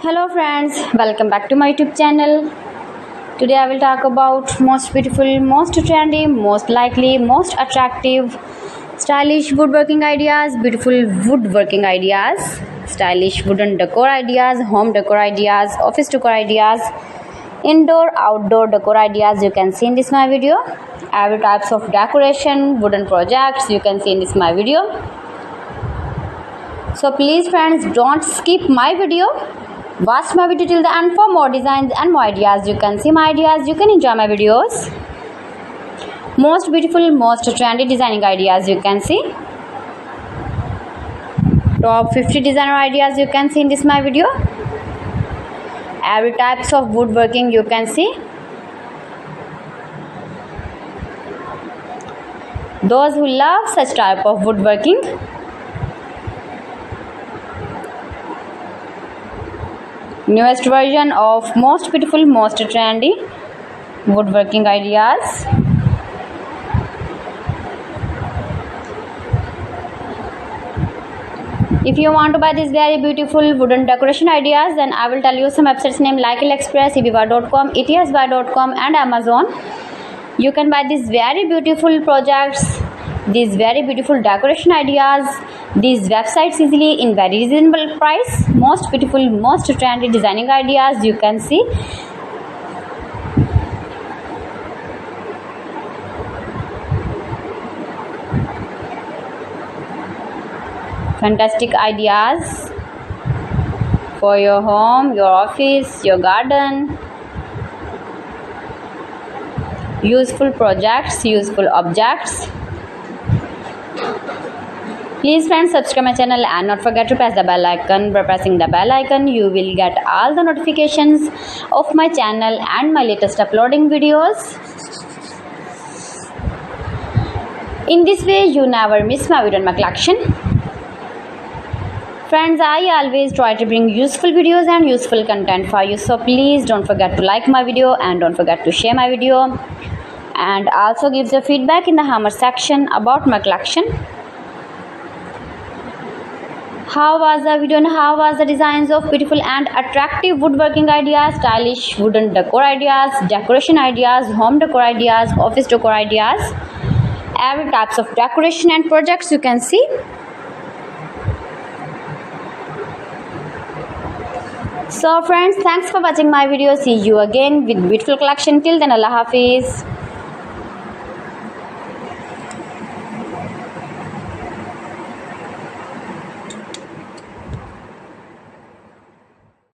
Hello friends, welcome back to my YouTube channel. Today I will talk about most beautiful, most trendy, most likely, most attractive, stylish woodworking ideas, beautiful woodworking ideas, stylish wooden decor ideas, home decor ideas, office decor ideas, indoor, outdoor decor ideas you can see in this my video. Every types of decoration, wooden projects you can see in this my video. So please friends, don't skip my video. Watch my video till the end for more designs and more ideas. You can see my ideas, you can enjoy my videos. Most beautiful, most trendy designing ideas you can see. Top 50 designer ideas you can see in this my video. Every types of woodworking you can see. Those who love such type of woodworking, newest version of most beautiful, most trendy woodworking ideas. If you want to buy these very beautiful wooden decoration ideas, then I will tell you some websites name like AliExpress, eBay.com, etsbuy.com and Amazon. You can buy these very beautiful projects, these very beautiful decoration ideas, these websites easily in very reasonable price. Most beautiful, most trendy designing ideas you can see. Fantastic ideas for your home, your office, your garden. Useful projects, useful objects. Please friends, subscribe my channel and not forget to press the bell icon. By pressing the bell icon, you will get all the notifications of my channel and my latest uploading videos. In this way, you never miss my video and my collection. Friends, I always try to bring useful videos and useful content for you. So please don't forget to like my video and don't forget to share my video. And also give your feedback in the comment section about my collection. How was the video and how was the designs of beautiful and attractive woodworking ideas, stylish wooden decor ideas, decoration ideas, home decor ideas, office decor ideas, every types of decoration and projects you can see. So friends, thanks for watching my video. See you again with beautiful collection. Till then, Allah Hafiz.